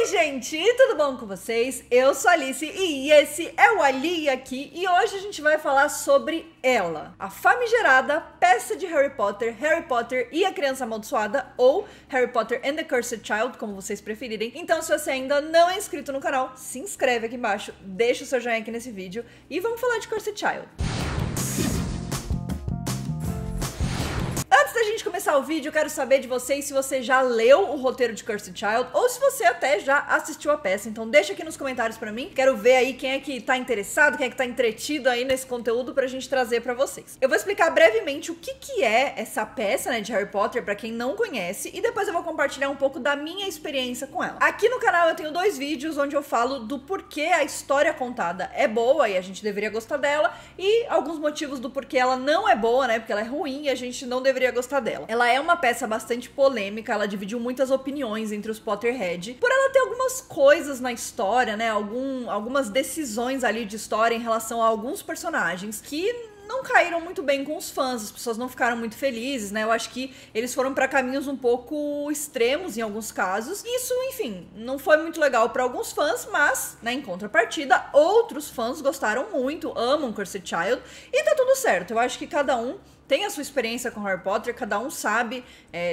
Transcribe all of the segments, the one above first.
Oi gente, tudo bom com vocês? Eu sou a Alice e esse é o Ali aqui e hoje a gente vai falar sobre ela, a famigerada peça de Harry Potter e a Criança Amaldiçoada, ou Harry Potter and the Cursed Child, como vocês preferirem. Então se você ainda não é inscrito no canal, se inscreve aqui embaixo, deixa o seu joinha aqui nesse vídeo e vamos falar de Cursed Child. Antes da gente começar o vídeo, eu quero saber de vocês se você já leu o roteiro de Cursed Child ou se você até já assistiu a peça. Então deixa aqui nos comentários pra mim. Quero ver aí quem é que tá interessado, quem é que tá entretido aí nesse conteúdo pra gente trazer pra vocês. Eu vou explicar brevemente o que é essa peça, né, de Harry Potter, pra quem não conhece, e depois eu vou compartilhar um pouco da minha experiência com ela. Aqui no canal eu tenho dois vídeos onde eu falo do porquê a história contada é boa e a gente deveria gostar dela, e alguns motivos do porquê ela não é boa, né, porque ela é ruim e a gente não deveria gostar dela. Ela é uma peça bastante polêmica, ela dividiu muitas opiniões entre os Potterhead, por ela ter algumas coisas na história, né, algumas decisões ali de história em relação a alguns personagens que não caíram muito bem com os fãs, as pessoas não ficaram muito felizes, né? Eu acho que eles foram pra caminhos um pouco extremos em alguns casos. Isso, enfim, não foi muito legal pra alguns fãs, mas, né, em contrapartida, outros fãs gostaram muito, amam Cursed Child, e tá tudo certo. Eu acho que cada um tem a sua experiência com Harry Potter, cada um sabe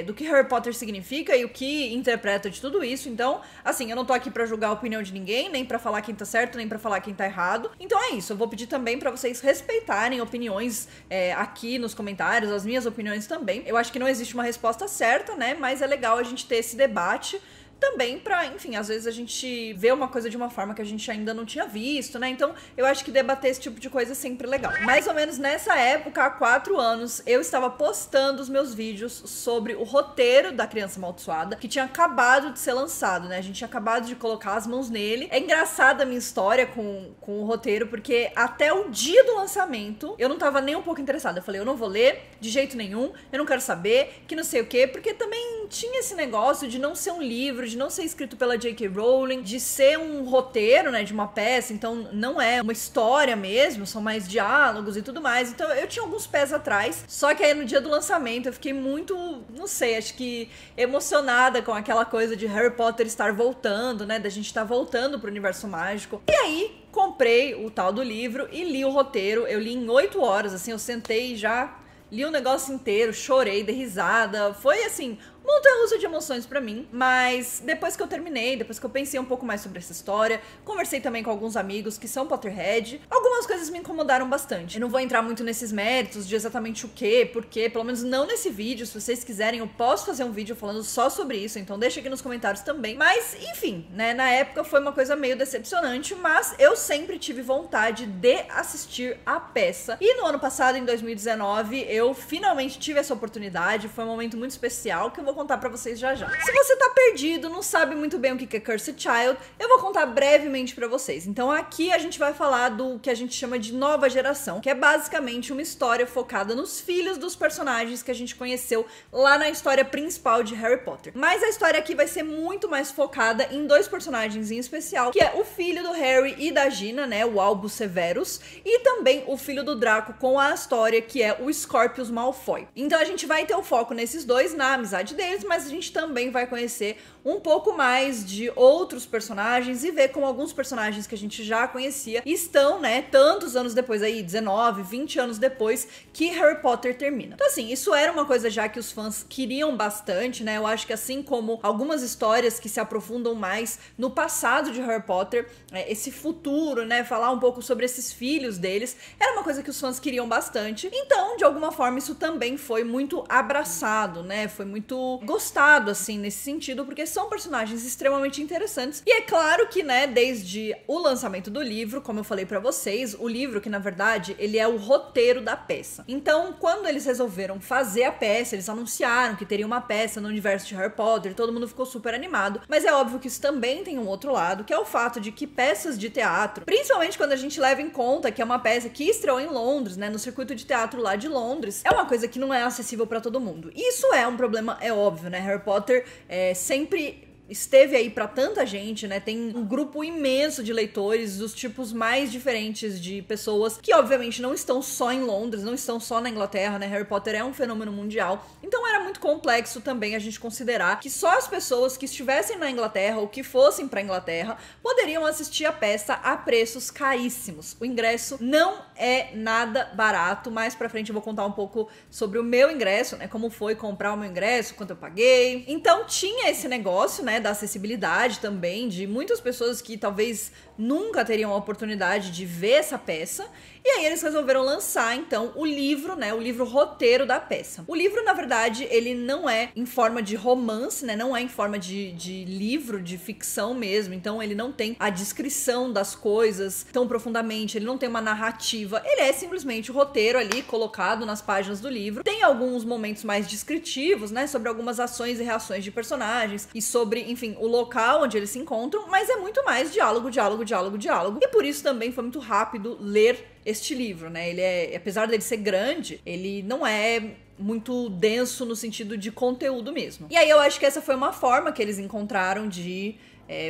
do que Harry Potter significa e o que interpreta de tudo isso. Então, assim, eu não tô aqui pra julgar a opinião de ninguém, nem pra falar quem tá certo, nem pra falar quem tá errado. Então é isso, eu vou pedir também pra vocês respeitarem opiniões aqui nos comentários, as minhas opiniões também. Eu acho que não existe uma resposta certa, né, mas é legal a gente ter esse debate também pra, enfim, às vezes a gente vê uma coisa de uma forma que a gente ainda não tinha visto, né? Então, eu acho que debater esse tipo de coisa é sempre legal. Mais ou menos nessa época, há 4 anos, eu estava postando os meus vídeos sobre o roteiro da Criança Amaldiçoada, que tinha acabado de ser lançado, né? A gente tinha acabado de colocar as mãos nele. É engraçada a minha história com o roteiro, porque até o dia do lançamento, eu não tava nem um pouco interessada. Eu falei, eu não vou ler de jeito nenhum, eu não quero saber, que não sei o quê, porque também tinha esse negócio de não ser um livro, de não ser escrito pela J.K. Rowling, de ser um roteiro, né, de uma peça, então não é uma história mesmo, são mais diálogos e tudo mais. Então eu tinha alguns pés atrás, só que aí no dia do lançamento eu fiquei muito, não sei, acho que emocionada com aquela coisa de Harry Potter estar voltando, né, da gente estar voltando pro universo mágico. E aí comprei o tal do livro e li o roteiro. Eu li em 8 horas, assim, eu sentei e já li o negócio inteiro, chorei, dei risada, foi assim, montanha-russa de emoções pra mim. Mas depois que eu terminei, depois que eu pensei um pouco mais sobre essa história, conversei também com alguns amigos que são Potterhead, algumas coisas me incomodaram bastante. Eu não vou entrar muito nesses méritos de exatamente o que, porque, pelo menos não nesse vídeo. Se vocês quiserem, eu posso fazer um vídeo falando só sobre isso, então deixa aqui nos comentários também. Mas, enfim, né, na época foi uma coisa meio decepcionante, mas eu sempre tive vontade de assistir a peça. E no ano passado, em 2019, eu finalmente tive essa oportunidade. Foi um momento muito especial que eu vou contar pra vocês já já. Se você tá perdido, não sabe muito bem o que é Cursed Child, eu vou contar brevemente pra vocês. Então aqui a gente vai falar do que a gente chama de nova geração, que é basicamente uma história focada nos filhos dos personagens que a gente conheceu lá na história principal de Harry Potter. Mas a história aqui vai ser muito mais focada em 2 personagens em especial, que é o filho do Harry e da Gina, né, o Albus Severus, e também o filho do Draco com a Astoria, que é o Scorpius Malfoy. Então a gente vai ter o foco nesses dois, na amizade deles, mas a gente também vai conhecer um pouco mais de outros personagens e ver como alguns personagens que a gente já conhecia estão, né, tantos anos depois aí, 19, 20 anos depois que Harry Potter termina. Então assim, isso era uma coisa já que os fãs queriam bastante, né? Eu acho que assim como algumas histórias que se aprofundam mais no passado de Harry Potter, esse futuro, né, falar um pouco sobre esses filhos deles, era uma coisa que os fãs queriam bastante. Então, de alguma forma, isso também foi muito abraçado, né? Foi muito gostado, assim, nesse sentido, porque são personagens extremamente interessantes. E é claro que, né, desde o lançamento do livro, como eu falei pra vocês, o livro que, na verdade, ele é o roteiro da peça. Então, quando eles resolveram fazer a peça, eles anunciaram que teria uma peça no universo de Harry Potter, todo mundo ficou super animado, mas é óbvio que isso também tem um outro lado, que é o fato de que peças de teatro, principalmente quando a gente leva em conta que é uma peça que estreou em Londres, né, no circuito de teatro lá de Londres, é uma coisa que não é acessível pra todo mundo. Isso é um problema, é óbvio, né, Harry Potter sempre esteve aí pra tanta gente, né? Tem um grupo imenso de leitores dos tipos mais diferentes de pessoas que obviamente não estão só em Londres, não estão só na Inglaterra, né? Harry Potter é um fenômeno mundial. Então era muito complexo também a gente considerar que só as pessoas que estivessem na Inglaterra ou que fossem pra Inglaterra poderiam assistir a peça a preços caríssimos. O ingresso não é nada barato. Mais pra frente eu vou contar um pouco sobre o meu ingresso, né? Como foi comprar o meu ingresso, quanto eu paguei. Então tinha esse negócio, né? Da acessibilidade também, de muitas pessoas que talvez nunca teriam a oportunidade de ver essa peça. E aí eles resolveram lançar, então, o livro, né? O livro roteiro da peça. O livro, na verdade, ele não é em forma de romance, né? Não é em forma de livro, de ficção mesmo. Então, ele não tem a descrição das coisas tão profundamente. Ele não tem uma narrativa. Ele é simplesmente o roteiro ali, colocado nas páginas do livro. Tem alguns momentos mais descritivos, né? Sobre algumas ações e reações de personagens. E sobre, enfim, o local onde eles se encontram. Mas é muito mais diálogo, diálogo, diálogo, diálogo. E por isso também foi muito rápido ler este livro, né? Ele é, apesar dele ser grande, ele não é muito denso no sentido de conteúdo mesmo. E aí eu acho que essa foi uma forma que eles encontraram de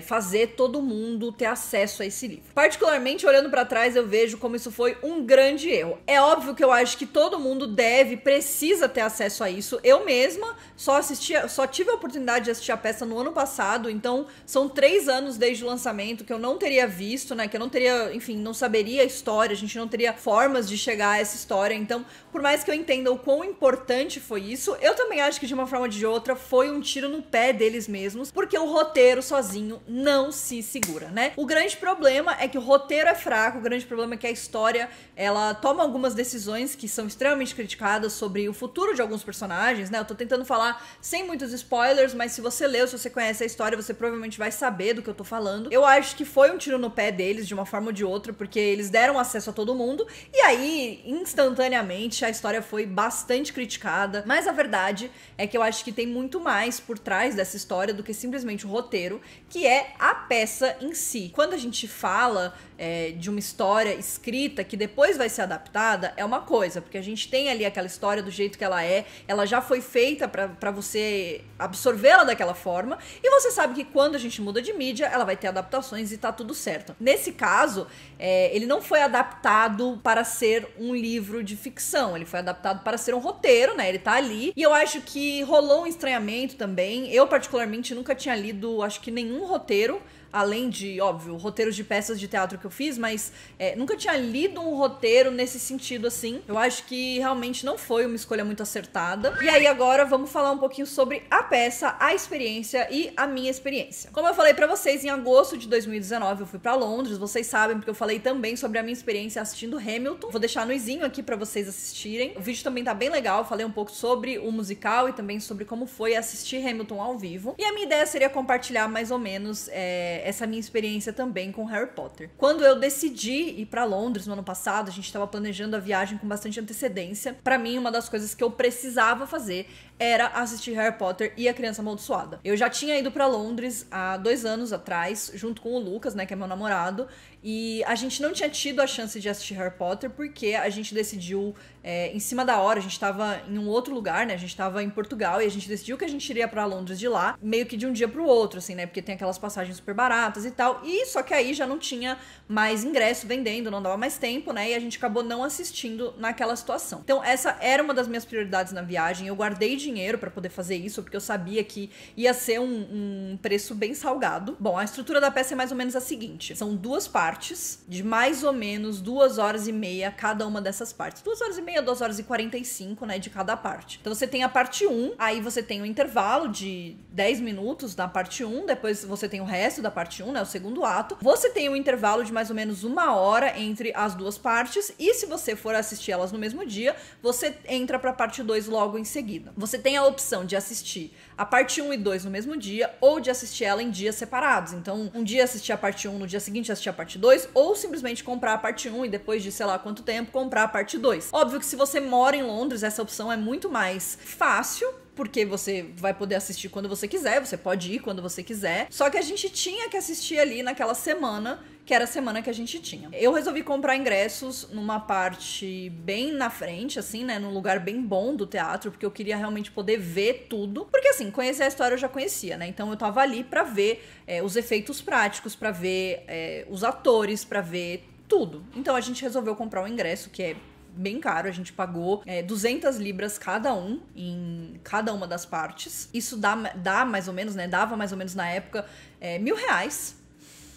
fazer todo mundo ter acesso a esse livro. Particularmente, olhando pra trás, eu vejo como isso foi um grande erro. É óbvio que eu acho que todo mundo precisa ter acesso a isso. Eu mesma só tive a oportunidade de assistir a peça no ano passado, então são 3 anos desde o lançamento que eu não teria visto, né, que eu não teria, enfim, não saberia a história, a gente não teria formas de chegar a essa história. Então, por mais que eu entenda o quão importante foi isso, eu também acho que de uma forma ou de outra foi um tiro no pé deles mesmos, porque o roteiro sozinho não se segura, né? O grande problema é que o roteiro é fraco, o grande problema é que a história, ela toma algumas decisões que são extremamente criticadas sobre o futuro de alguns personagens, né? Eu tô tentando falar sem muitos spoilers, mas se você leu, se você conhece a história, você provavelmente vai saber do que eu tô falando. Eu acho que foi um tiro no pé deles, de uma forma ou de outra, porque eles deram acesso a todo mundo, e aí, instantaneamente, a história foi bastante criticada, mas a verdade é que eu acho que tem muito mais por trás dessa história do que simplesmente o roteiro, que é a peça em si. Quando a gente fala de uma história escrita que depois vai ser adaptada, é uma coisa, porque a gente tem ali aquela história do jeito que ela já foi feita pra você absorvê-la daquela forma, e você sabe que quando a gente muda de mídia, ela vai ter adaptações e tá tudo certo. Nesse caso, ele não foi adaptado para ser um livro de ficção, ele foi adaptado para ser um roteiro, né? Ele tá ali, e eu acho que rolou um estranhamento também. Eu, particularmente, nunca tinha lido, acho que nenhum roteiro, além de, óbvio, roteiros de peças de teatro que eu fiz, mas nunca tinha lido um roteiro nesse sentido assim. Eu acho que realmente não foi uma escolha muito acertada. E aí agora vamos falar um pouquinho sobre a peça, a experiência e a minha experiência. Como eu falei pra vocês, em agosto de 2019 eu fui pra Londres, vocês sabem, porque eu falei também sobre a minha experiência assistindo Hamilton. Vou deixar no izinho aqui pra vocês assistirem. O vídeo também tá bem legal, eu falei um pouco sobre o musical e também sobre como foi assistir Hamilton ao vivo. E a minha ideia seria compartilhar mais ou menos essa minha experiência também com Harry Potter. Quando eu decidi ir pra Londres no ano passado, a gente estava planejando a viagem com bastante antecedência. Pra mim, uma das coisas que eu precisava fazer era assistir Harry Potter e a Criança Amaldiçoada. Eu já tinha ido pra Londres há 2 anos atrás, junto com o Lucas, né, que é meu namorado, e a gente não tinha tido a chance de assistir Harry Potter porque a gente decidiu em cima da hora. A gente tava em um outro lugar, né, a gente tava em Portugal, e a gente decidiu que a gente iria pra Londres de lá, meio que de um dia pro outro, assim, né, porque tem aquelas passagens super baratas e tal, e só que aí já não tinha mais ingresso vendendo, não dava mais tempo, né, e a gente acabou não assistindo naquela situação. Então essa era uma das minhas prioridades na viagem. Eu guardei dinheiro pra poder fazer isso, porque eu sabia que ia ser um preço bem salgado. Bom, a estrutura da peça é mais ou menos a seguinte: são 2 partes, de mais ou menos 2 horas e meia cada uma dessas partes. 2 horas e meia, 2 horas e 45, né, de cada parte. Então você tem a parte 1, aí você tem um intervalo de 10 minutos da parte 1, depois você tem o resto da parte 1, né, o segundo ato. Você tem um intervalo de mais ou menos 1 hora entre as 2 partes, e se você for assistir elas no mesmo dia, você entra pra parte 2 logo em seguida. Você tem a opção de assistir a parte 1 e 2 no mesmo dia, ou de assistir ela em dias separados. Então, um dia assistir a parte 1, no dia seguinte assistir a parte 2, ou simplesmente comprar a parte 1 e depois de sei lá quanto tempo comprar a parte 2. Óbvio que se você mora em Londres, essa opção é muito mais fácil, porque você vai poder assistir quando você quiser, você pode ir quando você quiser. Só que a gente tinha que assistir ali naquela semana, que era a semana que a gente tinha. Eu resolvi comprar ingressos numa parte bem na frente, assim, né, num lugar bem bom do teatro, porque eu queria realmente poder ver tudo. Porque, assim, conhecer a história eu já conhecia, né, então eu tava ali pra ver os efeitos práticos, pra ver os atores, pra ver tudo. Então a gente resolveu comprar um ingresso que é bem caro, a gente pagou 200 libras cada um em cada uma das partes. Isso dá mais ou menos, né, dava mais ou menos na época R$1.000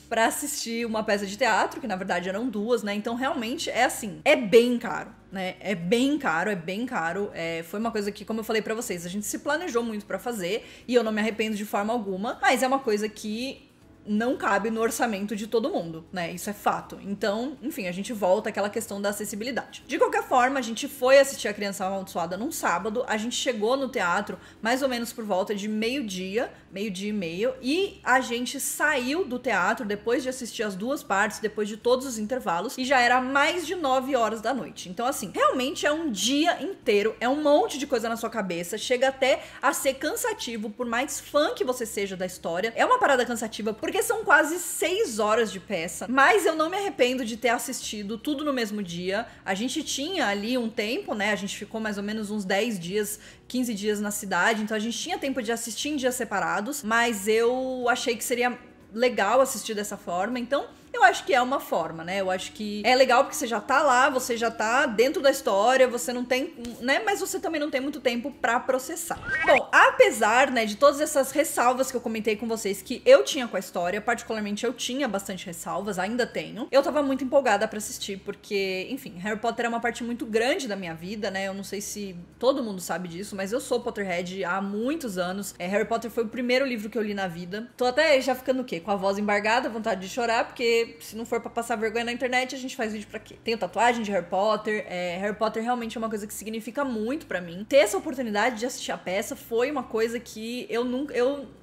pra assistir uma peça de teatro, que na verdade eram duas, né, então realmente é assim, é bem caro, né, é bem caro, foi uma coisa que, como eu falei pra vocês, a gente se planejou muito pra fazer, e eu não me arrependo de forma alguma, mas é uma coisa que não cabe no orçamento de todo mundo, né? Isso é fato. Então, enfim, a gente volta àquela questão da acessibilidade. De qualquer forma, a gente foi assistir A Criança Amaldiçoada num sábado, a gente chegou no teatro mais ou menos por volta de meio-dia e meio, e a gente saiu do teatro depois de assistir as duas partes, depois de todos os intervalos, e já era mais de 9 horas da noite. Então, assim, realmente é um dia inteiro, é um monte de coisa na sua cabeça, chega até a ser cansativo, por mais fã que você seja da história. É uma parada cansativa, porque são quase 6 horas de peça, mas eu não me arrependo de ter assistido tudo no mesmo dia. A gente tinha ali um tempo, né? A gente ficou mais ou menos uns 10 dias, 15 dias na cidade, então a gente tinha tempo de assistir em dias separados, mas eu achei que seria legal assistir dessa forma, então eu acho que é uma forma, né? Eu acho que é legal porque você já tá lá, você já tá dentro da história, você não tem, né? Mas você também não tem muito tempo pra processar. Bom, apesar, né, de todas essas ressalvas que eu comentei com vocês que eu tinha com a história, particularmente eu tinha bastante ressalvas, ainda tenho, eu tava muito empolgada pra assistir, porque, enfim, Harry Potter é uma parte muito grande da minha vida, né? Eu não sei se todo mundo sabe disso, mas eu sou Potterhead há muitos anos. Harry Potter foi o primeiro livro que eu li na vida. Tô até já ficando o quê? Com a voz embargada, vontade de chorar, porque se não for pra passar vergonha na internet, a gente faz vídeo pra quê? Tenho tatuagem de Harry Potter. Harry Potter realmente é uma coisa que significa muito pra mim. Ter essa oportunidade de assistir a peça foi uma coisa que eu não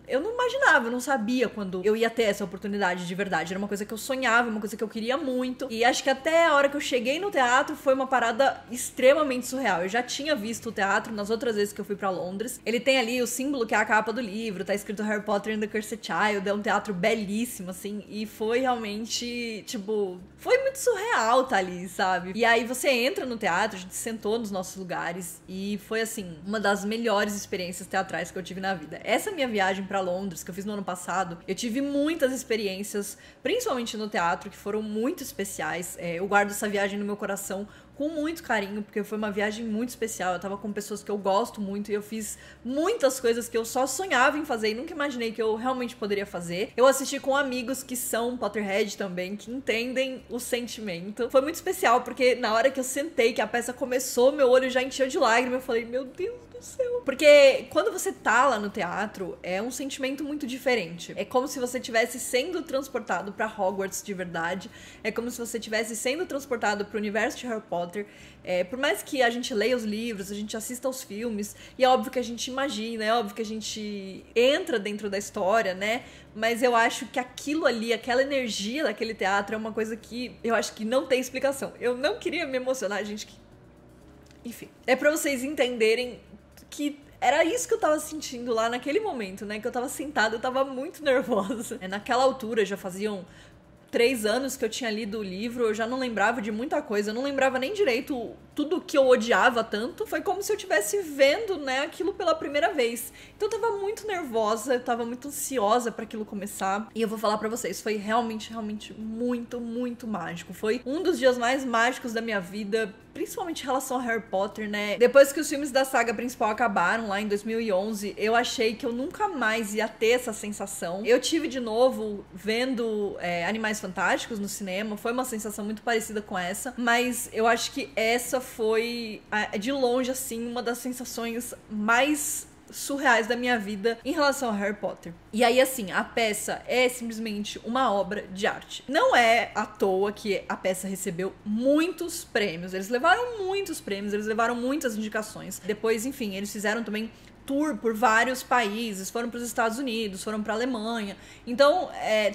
imaginava, eu não sabia quando eu ia ter essa oportunidade de verdade. Era uma coisa que eu sonhava, uma coisa que eu queria muito. E acho que até a hora que eu cheguei no teatro foi uma parada extremamente surreal. Eu já tinha visto o teatro nas outras vezes que eu fui pra Londres. Ele tem ali o símbolo que é a capa do livro, tá escrito Harry Potter and the Cursed Child. É um teatro belíssimo, assim, e foi realmente, tipo, foi muito surreal tá ali, sabe? E aí você entra no teatro, a gente sentou nos nossos lugares e foi, assim, uma das melhores experiências teatrais que eu tive na vida. Essa minha viagem pra Londres, que eu fiz no ano passado, eu tive muitas experiências, principalmente no teatro, que foram muito especiais. Eu guardo essa viagem no meu coração com muito carinho, porque foi uma viagem muito especial. Eu tava com pessoas que eu gosto muito e eu fiz muitas coisas que eu só sonhava em fazer e nunca imaginei que eu realmente poderia fazer. Eu assisti com amigos que são Potterhead também, que entendem o sentimento. Foi muito especial, porque na hora que eu sentei, que a peça começou, meu olho já encheu de lágrimas. Eu falei, meu Deus do céu. Porque quando você tá lá no teatro, é um sentimento muito diferente. É como se você estivesse sendo transportado pra Hogwarts de verdade. É como se você estivesse sendo transportado pro universo de Harry Potter. Por mais que a gente leia os livros, a gente assista aos filmes, e é óbvio que a gente imagina, é óbvio que a gente entra dentro da história, né? Mas eu acho que aquilo ali, aquela energia daquele teatro é uma coisa que eu acho que não tem explicação. Eu não queria me emocionar, gente. Enfim, é pra vocês entenderem que era isso que eu tava sentindo lá naquele momento, né? Que eu tava sentada, eu tava muito nervosa. Naquela altura já faziam 3 anos que eu tinha lido o livro, eu já não lembrava de muita coisa, eu não lembrava nem direito tudo que eu odiava tanto. Foi como se eu estivesse vendo, né, aquilo pela primeira vez. Então eu tava muito nervosa, eu tava muito ansiosa pra aquilo começar. E eu vou falar pra vocês, foi realmente muito, muito mágico. Foi um dos dias mais mágicos da minha vida, principalmente em relação a Harry Potter, né? Depois que os filmes da saga principal acabaram, lá em 2011, eu achei que eu nunca mais ia ter essa sensação. Eu tive de novo vendo Animais Fantásticos no cinema, foi uma sensação muito parecida com essa, mas eu acho que essa foi, de longe, assim, uma das sensações mais surreais da minha vida em relação a Harry Potter. E aí, assim, a peça é simplesmente uma obra de arte. Não é à toa que a peça recebeu muitos prêmios. Eles levaram muitos prêmios, eles levaram muitas indicações. Depois, enfim, eles fizeram também tour por vários países, foram para os Estados Unidos, foram para a Alemanha. Então,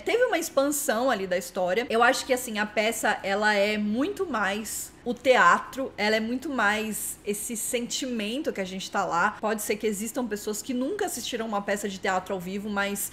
teve uma expansão ali da história. Eu acho que, assim, a peça, ela é muito mais o teatro, ela é muito mais esse sentimento que a gente tá lá. Pode ser que existam pessoas que nunca assistiram uma peça de teatro ao vivo, mas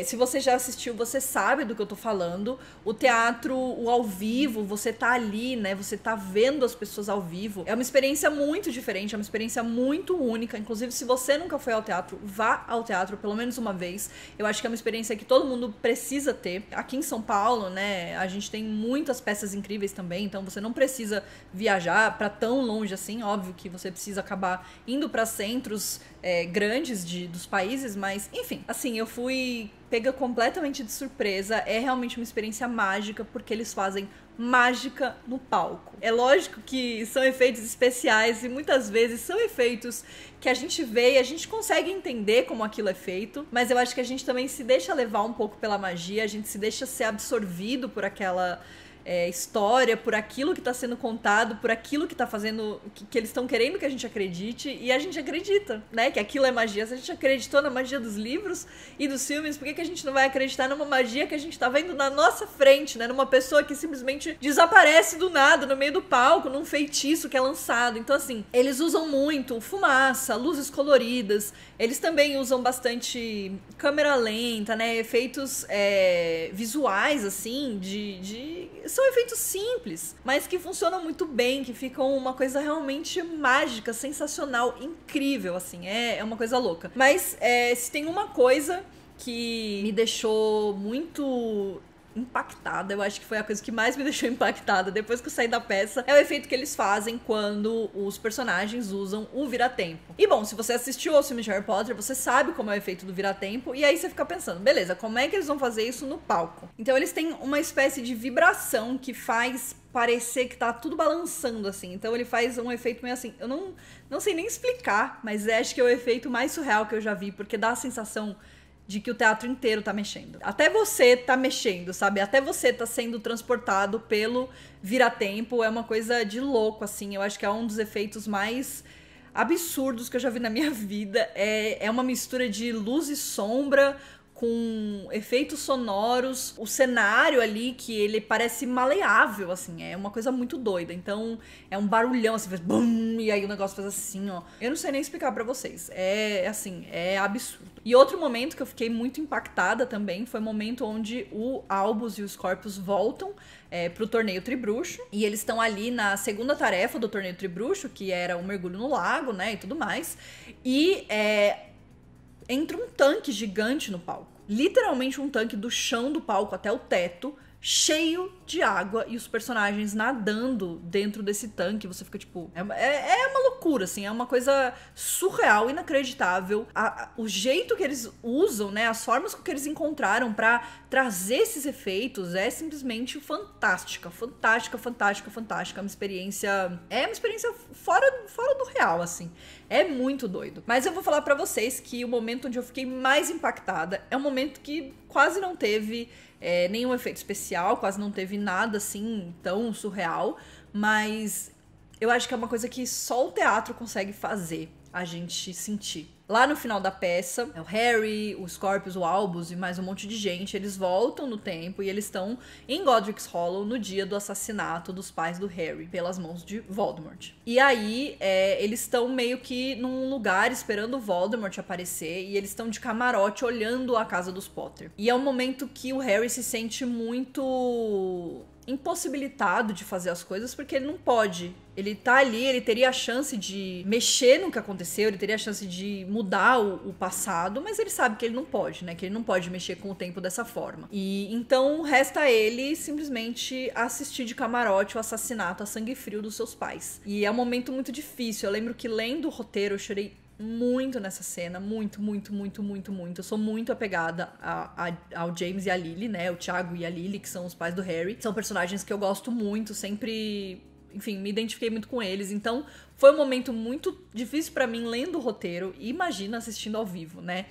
se você já assistiu, você sabe do que eu tô falando. O teatro, o ao vivo, você tá ali, né? Você tá vendo as pessoas ao vivo. É uma experiência muito diferente, é uma experiência muito única. Inclusive, se você nunca foi ao teatro, vá ao teatro pelo menos uma vez. Eu acho que é uma experiência que todo mundo precisa ter. Aqui em São Paulo, né, a gente tem muitas peças incríveis também, então você não precisa viajar pra tão longe assim. Óbvio que você precisa acabar indo pra centros grandes dos países, mas enfim, assim, eu fui pega completamente de surpresa. É realmente uma experiência mágica, porque eles fazem mágica no palco. É lógico que são efeitos especiais e muitas vezes são efeitos que a gente vê e a gente consegue entender como aquilo é feito, mas eu acho que a gente também se deixa levar um pouco pela magia, a gente se deixa ser absorvido por aquela história, por aquilo que tá sendo contado, por aquilo que tá fazendo, que eles estão querendo que a gente acredite, e a gente acredita, né, que aquilo é magia. Se a gente acreditou na magia dos livros e dos filmes, por que a gente não vai acreditar numa magia que a gente tá vendo na nossa frente, né, numa pessoa que simplesmente desaparece do nada, no meio do palco, num feitiço que é lançado. Então, assim, eles usam muito fumaça, luzes coloridas, eles também usam bastante câmera lenta, né, efeitos visuais, assim, são efeitos simples, mas que funcionam muito bem, que ficam uma coisa realmente mágica, sensacional, incrível, assim, é uma coisa louca. Mas se tem uma coisa que me deixou muito impactada, eu acho que foi a coisa que mais me deixou impactada depois que eu saí da peça, é o efeito que eles fazem quando os personagens usam o vira-tempo. E bom, se você assistiu ao filme de Harry Potter, você sabe como é o efeito do vira-tempo, e aí você fica pensando, beleza, como é que eles vão fazer isso no palco? Então eles têm uma espécie de vibração que faz parecer que tá tudo balançando, assim. Então ele faz um efeito meio assim, eu não sei nem explicar, mas acho que é o efeito mais surreal que eu já vi, porque dá a sensação de que o teatro inteiro tá mexendo. Até você tá mexendo, sabe? Até você tá sendo transportado pelo vira-tempo. É uma coisa de louco, assim. Eu acho que é um dos efeitos mais absurdos que eu já vi na minha vida. É uma mistura de luz e sombra com efeitos sonoros, o cenário ali que ele parece maleável, assim, é uma coisa muito doida. Então é um barulhão, assim, faz bum, e aí o negócio faz assim, ó. Eu não sei nem explicar pra vocês, assim, é absurdo. E outro momento que eu fiquei muito impactada também foi o momento onde o Albus e o Scorpius voltam pro torneio Tribruxo, e eles estão ali na segunda tarefa do torneio Tribruxo, que era o mergulho no lago, né, e tudo mais, e entra um tanque gigante no palco. Literalmente um tanque do chão do palco até o teto, cheio de água, e os personagens nadando dentro desse tanque. Você fica tipo... É uma loucura, assim. É uma coisa surreal, inacreditável. O jeito que eles usam, né? As formas que eles encontraram pra trazer esses efeitos é simplesmente fantástica. Fantástica, fantástica, fantástica. É uma experiência fora do real, assim. É muito doido. Mas eu vou falar pra vocês que o momento onde eu fiquei mais impactada é um momento que quase não teve nenhum efeito especial, quase não teve nada assim tão surreal, mas eu acho que é uma coisa que só o teatro consegue fazer a gente sentir. Lá no final da peça, o Harry, o Scorpius, o Albus e mais um monte de gente, eles voltam no tempo e eles estão em Godric's Hollow no dia do assassinato dos pais do Harry pelas mãos de Voldemort. E aí, eles estão meio que num lugar esperando o Voldemort aparecer, e eles estão de camarote olhando a casa dos Potter. E é um momento que o Harry se sente muito impossibilitado de fazer as coisas, porque ele não pode. Ele tá ali, ele teria a chance de mexer no que aconteceu, ele teria a chance de mudar o passado, mas ele sabe que ele não pode, né? Que ele não pode mexer com o tempo dessa forma. E então resta ele simplesmente assistir de camarote o assassinato a sangue frio dos seus pais. E é um momento muito difícil. Eu lembro que lendo o roteiro eu chorei muito nessa cena, muito, muito, muito, muito, muito. Eu sou muito apegada ao James e a Lily, né? O Thiago e a Lily, que são os pais do Harry. São personagens que eu gosto muito, sempre... Enfim, me identifiquei muito com eles. Então, foi um momento muito difícil pra mim lendo o roteiro. E imagina assistindo ao vivo, né?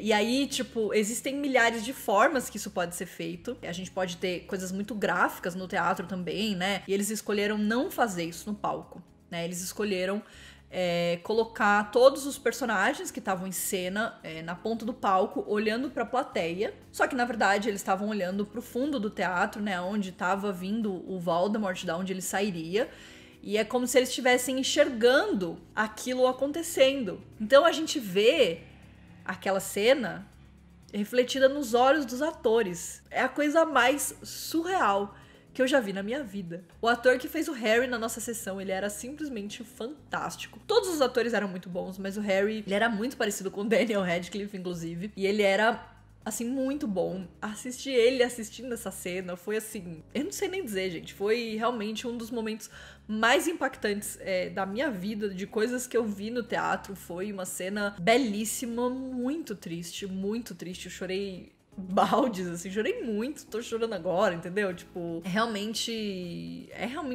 E aí, tipo, existem milhares de formas que isso pode ser feito. A gente pode ter coisas muito gráficas no teatro também, né? E eles escolheram não fazer isso no palco, né? Eles escolheram colocar todos os personagens que estavam em cena na ponta do palco, olhando pra plateia. Só que, na verdade, eles estavam olhando pro fundo do teatro, né? Onde estava vindo o Voldemort, da onde ele sairia. E é como se eles estivessem enxergando aquilo acontecendo. Então a gente vê aquela cena refletida nos olhos dos atores. É a coisa mais surreal que eu já vi na minha vida. O ator que fez o Harry na nossa sessão, ele era simplesmente fantástico. Todos os atores eram muito bons, mas o Harry, ele era muito parecido com o Daniel Radcliffe, inclusive. E ele era, assim, muito bom. Assistir ele assistindo essa cena foi, assim... Eu não sei nem dizer, gente. Foi realmente um dos momentos mais impactantes da minha vida, de coisas que eu vi no teatro. Foi uma cena belíssima, muito triste, muito triste. Eu chorei baldes, assim, chorei muito, tô chorando agora, entendeu? Tipo, é realmente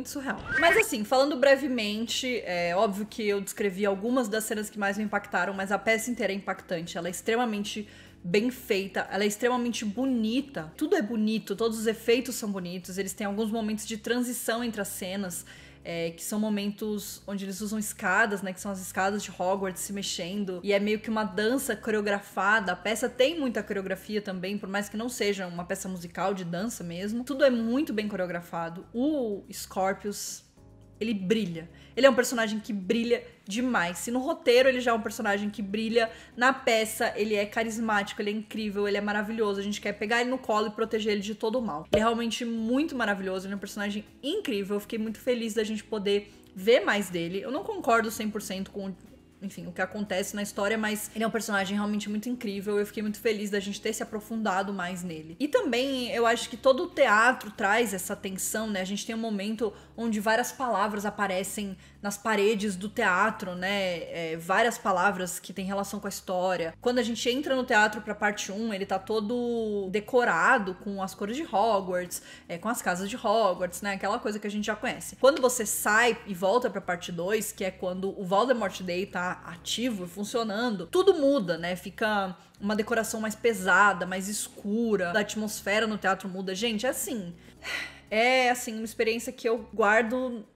surreal. Mas assim, falando brevemente, é óbvio que eu descrevi algumas das cenas que mais me impactaram, mas a peça inteira é impactante, ela é extremamente bem feita, ela é extremamente bonita, tudo é bonito, todos os efeitos são bonitos, eles têm alguns momentos de transição entre as cenas, que são momentos onde eles usam escadas, né, que são as escadas de Hogwarts se mexendo, e é meio que uma dança coreografada. A peça tem muita coreografia também, por mais que não seja uma peça musical de dança mesmo. Tudo é muito bem coreografado. O Scorpius, ele brilha. Ele é um personagem que brilha demais. Se no roteiro ele já é um personagem que brilha, na peça ele é carismático, ele é incrível, ele é maravilhoso. A gente quer pegar ele no colo e proteger ele de todo o mal. Ele é realmente muito maravilhoso, ele é um personagem incrível. Eu fiquei muito feliz da gente poder ver mais dele. Eu não concordo 100% com, enfim, o que acontece na história, mas ele é um personagem realmente muito incrível. Eu fiquei muito feliz da gente ter se aprofundado mais nele. E também eu acho que todo o teatro traz essa tensão, né? A gente tem um momento onde várias palavras aparecem nas paredes do teatro, né? Várias palavras que têm relação com a história. Quando a gente entra no teatro pra parte 1, ele tá todo decorado com as cores de Hogwarts, com as casas de Hogwarts, né? Aquela coisa que a gente já conhece. Quando você sai e volta pra parte 2, que é quando o Voldemort Day tá ativo e funcionando, tudo muda, né? Fica uma decoração mais pesada, mais escura, a atmosfera no teatro muda. Gente, é assim, uma experiência que eu guardo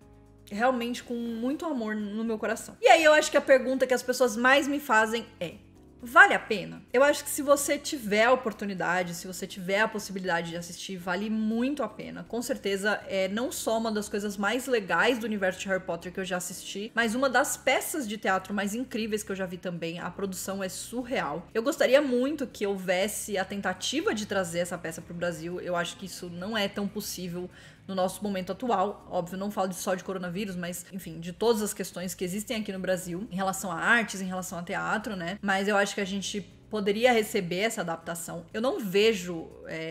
realmente com muito amor no meu coração. E aí eu acho que a pergunta que as pessoas mais me fazem é: vale a pena? Eu acho que se você tiver a oportunidade, se você tiver a possibilidade de assistir, vale muito a pena. Com certeza é não só uma das coisas mais legais do universo de Harry Potter que eu já assisti, mas uma das peças de teatro mais incríveis que eu já vi também. A produção é surreal. Eu gostaria muito que houvesse a tentativa de trazer essa peça pro Brasil. Eu acho que isso não é tão possível no nosso momento atual. Óbvio, não falo só de coronavírus, mas, enfim, de todas as questões que existem aqui no Brasil, em relação a artes, em relação a teatro, né? Mas eu acho que a gente poderia receber essa adaptação. Eu não vejo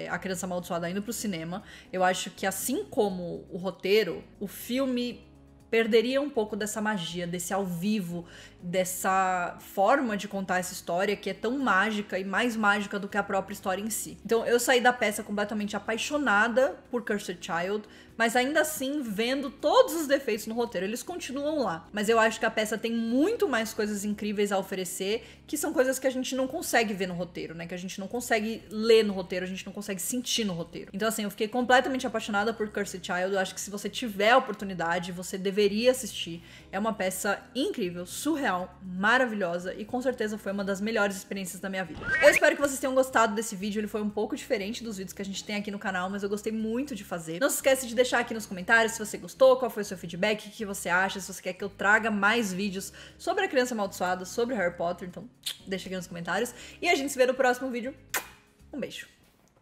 A Criança Amaldiçoada indo pro cinema. Eu acho que, assim como o roteiro, o filme perderia um pouco dessa magia, desse ao vivo, dessa forma de contar essa história que é tão mágica e mais mágica do que a própria história em si. Então eu saí da peça completamente apaixonada por Cursed Child, mas ainda assim vendo todos os defeitos no roteiro. Eles continuam lá, mas eu acho que a peça tem muito mais coisas incríveis a oferecer, que são coisas que a gente não consegue ver no roteiro, né? Que a gente não consegue ler no roteiro, a gente não consegue sentir no roteiro. Então assim, eu fiquei completamente apaixonada por Cursed Child. Eu acho que se você tiver a oportunidade, você deveria assistir. É uma peça incrível, surreal, maravilhosa e com certeza foi uma das melhores experiências da minha vida. Eu espero que vocês tenham gostado desse vídeo. Ele foi um pouco diferente dos vídeos que a gente tem aqui no canal, mas eu gostei muito de fazer. Não se esquece de deixar aqui nos comentários se você gostou, qual foi o seu feedback, o que você acha, se você quer que eu traga mais vídeos sobre A Criança Amaldiçoada, sobre Harry Potter, então deixa aqui nos comentários. E a gente se vê no próximo vídeo. Um beijo!